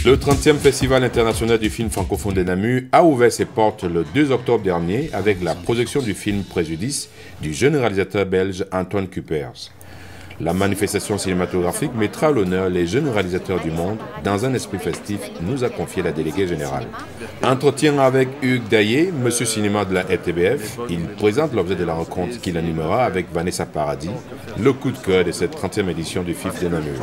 Le 30e Festival international du film francophone de Namur a ouvert ses portes le 2 octobre dernier avec la projection du film Préjudice du jeune réalisateur belge Antoine Cupers. La manifestation cinématographique mettra à l'honneur les jeunes réalisateurs du monde dans un esprit festif, nous a confié la déléguée générale. Entretien avec Hugues Daillé, monsieur cinéma de la RTBF, il présente l'objet de la rencontre qu'il animera avec Vanessa Paradis, le coup de cœur de cette 30e édition du FIF de Namur.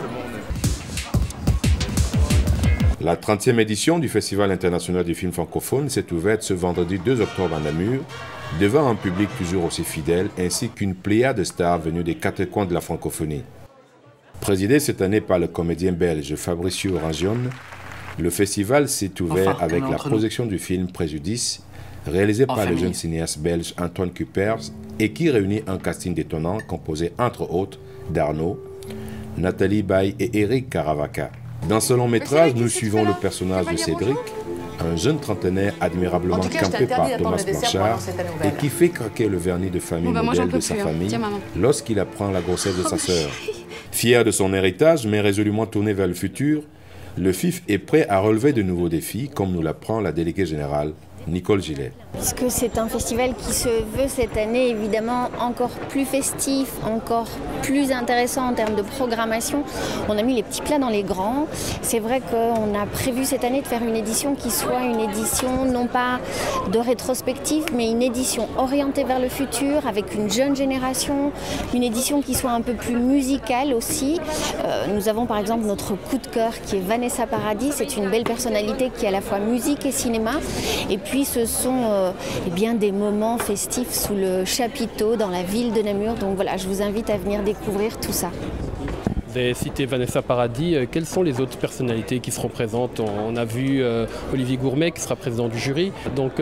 La 30e édition du Festival international du film francophone s'est ouverte ce vendredi 2 octobre à Namur, devant un public toujours aussi fidèle ainsi qu'une pléiade de stars venues des quatre coins de la francophonie. Présidé cette année par le comédien belge Fabricio Rangione, le festival s'est ouvert avec la projection du film Préjudice, réalisé par le jeune cinéaste belge Antoine Cupers et qui réunit un casting détonnant composé entre autres d'Arnaud, Nathalie Baye et Eric Caravaca. Dans ce long métrage, nous suivons le personnage de Cédric, un jeune trentenaire admirablement campé par Thomas Blanchard et qui fait craquer le vernis de famille modèle de sa famille lorsqu'il apprend la grossesse de sa sœur. Fier de son héritage, mais résolument tourné vers le futur, le FIF est prêt à relever de nouveaux défis, comme nous l'apprend la déléguée générale, Nicole Gillet. Puisque c'est un festival qui se veut cette année évidemment encore plus festif, encore plus intéressant en termes de programmation. On a mis les petits plats dans les grands. C'est vrai qu'on a prévu cette année de faire une édition qui soit une édition non pas de rétrospective, mais une édition orientée vers le futur avec une jeune génération, une édition qui soit un peu plus musicale aussi. Nous avons par exemple notre coup de cœur qui est Vanessa Paradis. C'est une belle personnalité qui est à la fois musique et cinéma. Et puis ce sont eh bien, des moments festifs sous le chapiteau dans la ville de Namur. Donc voilà, je vous invite à venir découvrir tout ça. Vous avez cité Vanessa Paradis. Quelles sont les autres personnalités qui seront présentes? On a vu Olivier Gourmet qui sera président du jury. Donc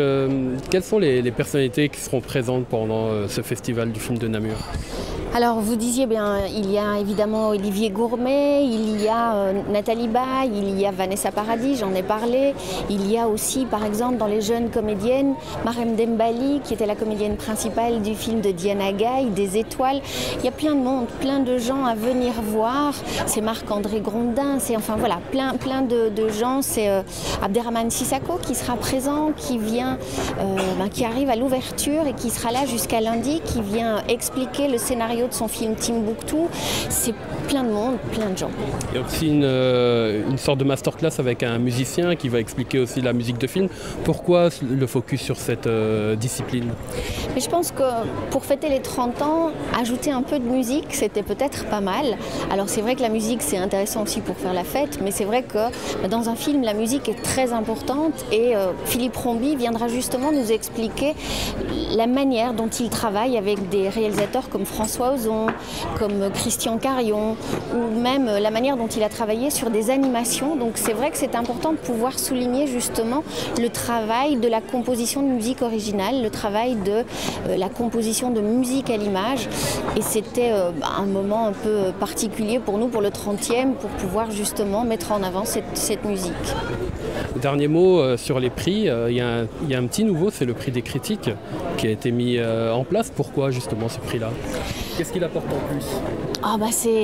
quelles sont les personnalités qui seront présentes pendant ce festival du film de Namur? Alors vous disiez bien, il y a évidemment Olivier Gourmet, il y a Nathalie Baye, il y a Vanessa Paradis, j'en ai parlé. Il y a aussi par exemple dans les jeunes comédiennes, Marem Dembali qui était la comédienne principale du film de Diana Gaye, Des étoiles. Il y a plein de monde, plein de gens à venir voir. C'est Marc-André Grondin, c'est enfin voilà, plein de gens. C'est Abderrahmane Sissako qui sera présent, qui vient, qui arrive à l'ouverture et qui sera là jusqu'à lundi, qui vient expliquer le scénario de son film Timbuktu. C'est plein de monde, plein de gens. Il y a aussi une sorte de masterclass avec un musicien qui va expliquer aussi la musique de film. Pourquoi le focus sur cette discipline? Mais je pense que pour fêter les 30 ans, ajouter un peu de musique, c'était peut-être pas mal. Alors c'est vrai que la musique c'est intéressant aussi pour faire la fête, mais c'est vrai que dans un film la musique est très importante et Philippe Rombi viendra justement nous expliquer la manière dont il travaille avec des réalisateurs comme François Ozon, comme Christian Carion, ou même la manière dont il a travaillé sur des animations. Donc c'est vrai que c'est important de pouvoir souligner justement le travail de la composition de musique originale, le travail de la composition de musique à l'image. Et c'était un moment un peu particulier pour nous, pour le 30e, pour pouvoir justement mettre en avant cette musique. Dernier mot sur les prix, il y a un petit nouveau, c'est le prix des critiques qui a été mis en place. Pourquoi justement ce prix-là? Qu'est-ce qu'il apporte en plus?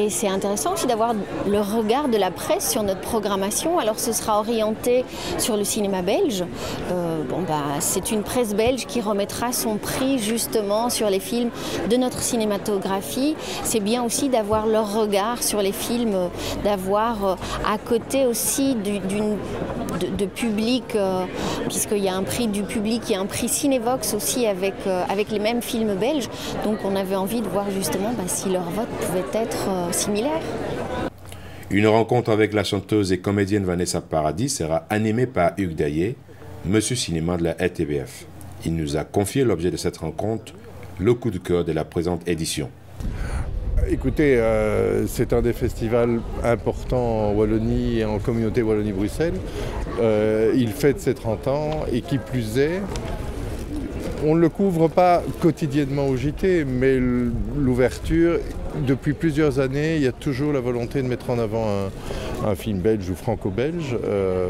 C'est intéressant aussi d'avoir le regard de la presse sur notre programmation. Alors ce sera orienté sur le cinéma belge. C'est une presse belge qui remettra son prix justement sur les films de notre cinématographie. C'est bien aussi d'avoir leur regard sur les films, d'avoir à côté aussi de public, puisqu'il y a un prix du public, il y a un prix Cinévox aussi avec les mêmes films belges. Donc on avait envie de voir justement si leur vote pouvait être similaire. Une rencontre avec la chanteuse et comédienne Vanessa Paradis sera animée par Hugues Daillé, monsieur cinéma de la RTBF. Il nous a confié l'objet de cette rencontre, le coup de cœur de la présente édition. Écoutez, c'est un des festivals importants en Wallonie et en communauté Wallonie-Bruxelles. Il fête ses 30 ans et qui plus est, on ne le couvre pas quotidiennement au JT, mais l'ouverture, depuis plusieurs années, il y a toujours la volonté de mettre en avant un film belge ou franco-belge.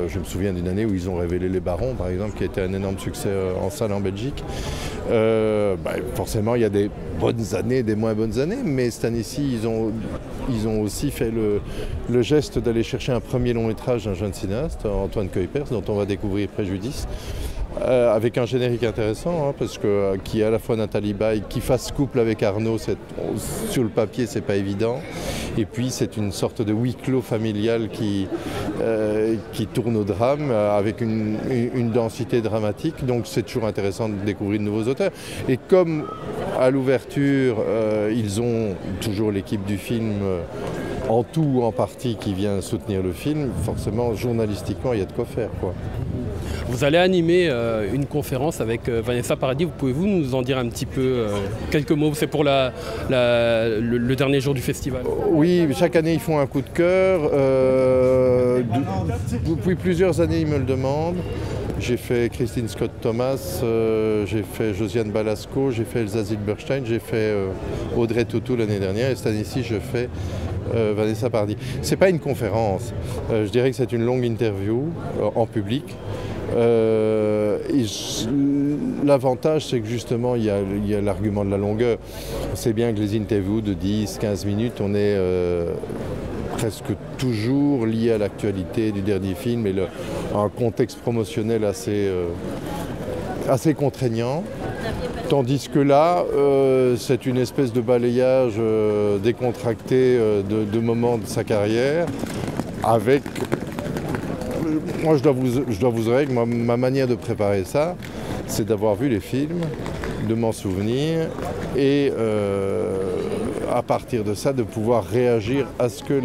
Je me souviens d'une année où ils ont révélé Les Barons, par exemple, qui a été un énorme succès en salle en Belgique. Forcément, il y a des bonnes années, des moins bonnes années, mais cette année-ci, ils ont ils ont aussi fait le geste d'aller chercher un premier long métrage d'un jeune cinéaste, Antoine Kuipers, dont on va découvrir Préjudice. Avec un générique intéressant, parce que qui est à la fois Nathalie Baye, qui fasse couple avec Arnaud, sur le papier c'est pas évident. Et puis c'est une sorte de huis clos familial qui tourne au drame avec une densité dramatique. Donc c'est toujours intéressant de découvrir de nouveaux auteurs. Et comme à l'ouverture, ils ont toujours l'équipe du film en tout ou en partie qui vient soutenir le film, forcément journalistiquement il y a de quoi faire, quoi. Vous allez animer une conférence avec Vanessa Paradis. Pouvez-vous nous en dire un petit peu quelques mots? C'est pour le dernier jour du festival. Oui, chaque année ils font un coup de cœur. Depuis plusieurs années ils me le demandent. J'ai fait Christine Scott Thomas, j'ai fait Josiane Balasco, j'ai fait Elsa Zilberstein, j'ai fait Audrey Tautou l'année dernière et cette année-ci je fais Vanessa Paradis. C'est pas une conférence, je dirais que c'est une longue interview en public. L'avantage c'est que justement il y a l'argument de la longueur. C'est bien que les interviews de 10-15 minutes, on est presque toujours lié à l'actualité du dernier film et un contexte promotionnel assez contraignant. Tandis que là, c'est une espèce de balayage décontracté de moments de sa carrière avec... Moi, je dois vous avouer que ma manière de préparer ça, c'est d'avoir vu les films, de m'en souvenir et à partir de ça, de pouvoir réagir à ce que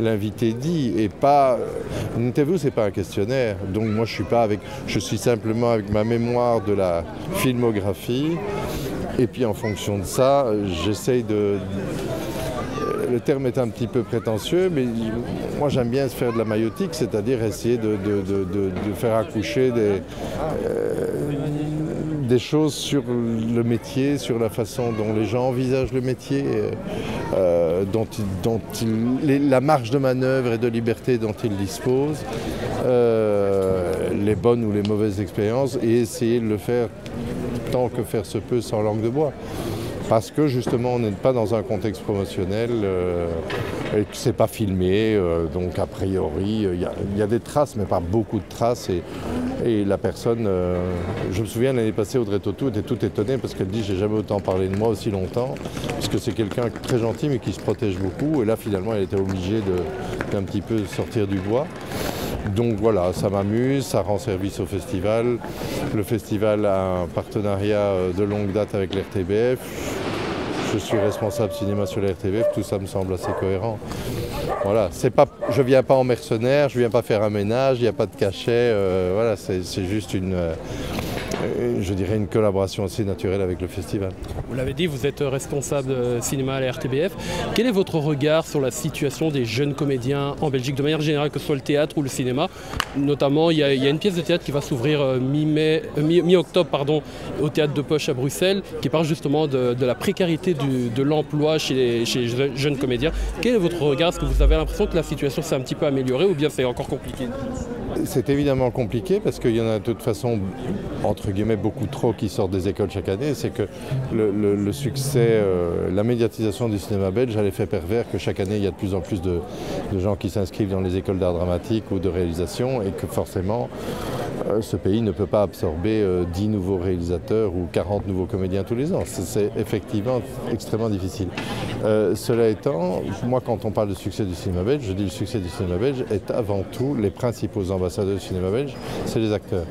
l'invité dit et pas... Une interview, c'est pas un questionnaire. Donc moi, je suis simplement avec ma mémoire de la filmographie et puis en fonction de ça, j'essaye de... Le terme est un petit peu prétentieux, mais moi j'aime bien faire de la maïotique, c'est-à-dire essayer de faire accoucher des choses sur le métier, sur la façon dont les gens envisagent le métier, la marge de manœuvre et de liberté dont ils disposent, les bonnes ou les mauvaises expériences, et essayer de le faire tant que faire se peut sans langue de bois. Parce que justement on n'est pas dans un contexte promotionnel et que c'est pas filmé, donc a priori il y a des traces mais pas beaucoup de traces et la personne, je me souviens l'année passée Audrey Tautou était toute étonnée parce qu'elle dit j'ai jamais autant parlé de moi aussi longtemps parce que c'est quelqu'un très gentil mais qui se protège beaucoup et là finalement elle était obligée d'un petit peu sortir du bois. Donc voilà, ça m'amuse, ça rend service au festival. Le festival a un partenariat de longue date avec l'RTBF. Je suis responsable cinéma sur l'RTBF, tout ça me semble assez cohérent. Voilà, je ne viens pas en mercenaire, je ne viens pas faire un ménage, il n'y a pas de cachet. Voilà, c'est juste je dirais une collaboration assez naturelle avec le festival. Vous l'avez dit, vous êtes responsable cinéma à la RTBF. Quel est votre regard sur la situation des jeunes comédiens en Belgique, de manière générale, que ce soit le théâtre ou le cinéma? Notamment, il y a une pièce de théâtre qui va s'ouvrir mi-octobre au Théâtre de Poche à Bruxelles, qui parle justement de la précarité de l'emploi chez les jeunes comédiens. Quel est votre regard? Est-ce que vous avez l'impression que la situation s'est un petit peu améliorée ou bien c'est encore compliqué? C'est évidemment compliqué parce qu'il y en a de toute façon, entre guillemets, beaucoup trop qui sortent des écoles chaque année. C'est que le succès, la médiatisation du cinéma belge a l'effet pervers que chaque année il y a de plus en plus de gens qui s'inscrivent dans les écoles d'art dramatique ou de réalisation et que forcément ce pays ne peut pas absorber 10 nouveaux réalisateurs ou 40 nouveaux comédiens tous les ans. C'est effectivement extrêmement difficile. Cela étant, moi quand on parle de succès du cinéma belge, je dis le succès du cinéma belge est avant tout les principaux ambassadeurs du cinéma belge, c'est les acteurs.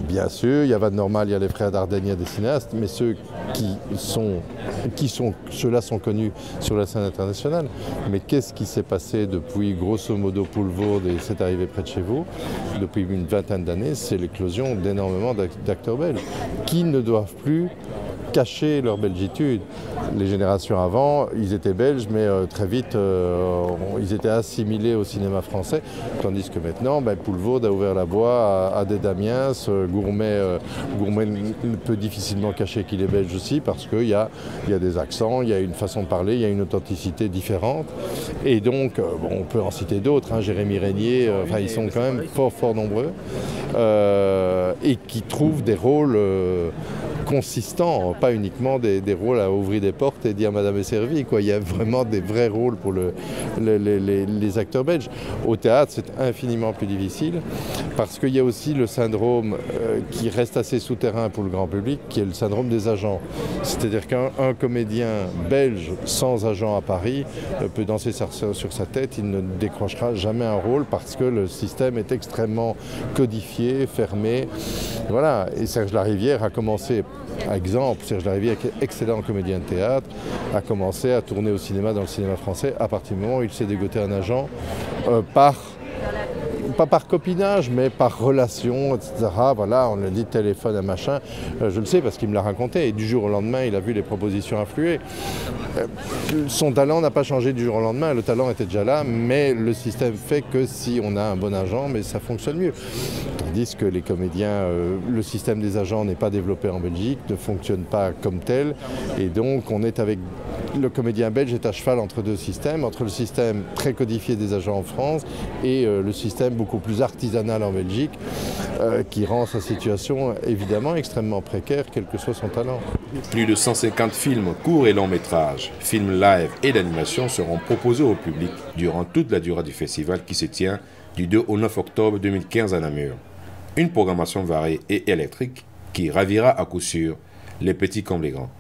Bien sûr, il y a Van Normal, il y a les frères Dardenne, il y a des cinéastes, mais ceux-là sont connus sur la scène internationale. Mais qu'est-ce qui s'est passé depuis, grosso modo, Poulvoorde et c'est arrivé près de chez vous, depuis une vingtaine d'années, c'est l'éclosion d'énormément d'acteurs belges qui ne doivent plus cacher leur belgitude. Les générations avant, ils étaient belges, mais très vite, ils étaient assimilés au cinéma français, tandis que maintenant, Poulvoorde a ouvert la voie à des Damiens, Gourmet peut difficilement cacher qu'il est belge aussi, parce qu'il y a des accents, il y a une façon de parler, il y a une authenticité différente, et donc, on peut en citer d'autres, Jérémy Régnier, ils sont quand même fort nombreux, et qui trouvent des rôles consistants, pas uniquement des rôles à ouvrir des portes et dire Madame est servie, quoi. Il y a vraiment des vrais rôles pour les acteurs belges. Au théâtre, c'est infiniment plus difficile parce qu'il y a aussi le syndrome qui reste assez souterrain pour le grand public, qui est le syndrome des agents. C'est-à-dire qu'un comédien belge sans agent à Paris peut danser sur sa tête, il ne décrochera jamais un rôle parce que le système est extrêmement codifié, fermé. Voilà. Et Serge Larivière a commencé, par exemple, Serge Larivière, qui est excellent comédien de théâtre, a commencé à tourner au cinéma, dans le cinéma français, à partir du moment où il s'est dégoté un agent pas par copinage, mais par relation, etc. Voilà, on lui a dit téléphone à machin. Je le sais parce qu'il me l'a raconté. Et du jour au lendemain, il a vu les propositions affluer. Son talent n'a pas changé du jour au lendemain. Le talent était déjà là, mais le système fait que si on a un bon agent, mais ça fonctionne mieux. Tandis que les comédiens, le système des agents n'est pas développé en Belgique, ne fonctionne pas comme tel. Et donc, on est avec... Le comédien belge est à cheval entre deux systèmes, entre le système très codifié des agents en France et le système beaucoup plus artisanal en Belgique, qui rend sa situation évidemment extrêmement précaire, quel que soit son talent. Plus de 150 films courts et longs métrages, films live et d'animation seront proposés au public durant toute la durée du festival qui se tient du 2 au 9 octobre 2015 à Namur. Une programmation variée et électrique qui ravira à coup sûr les petits comme les grands.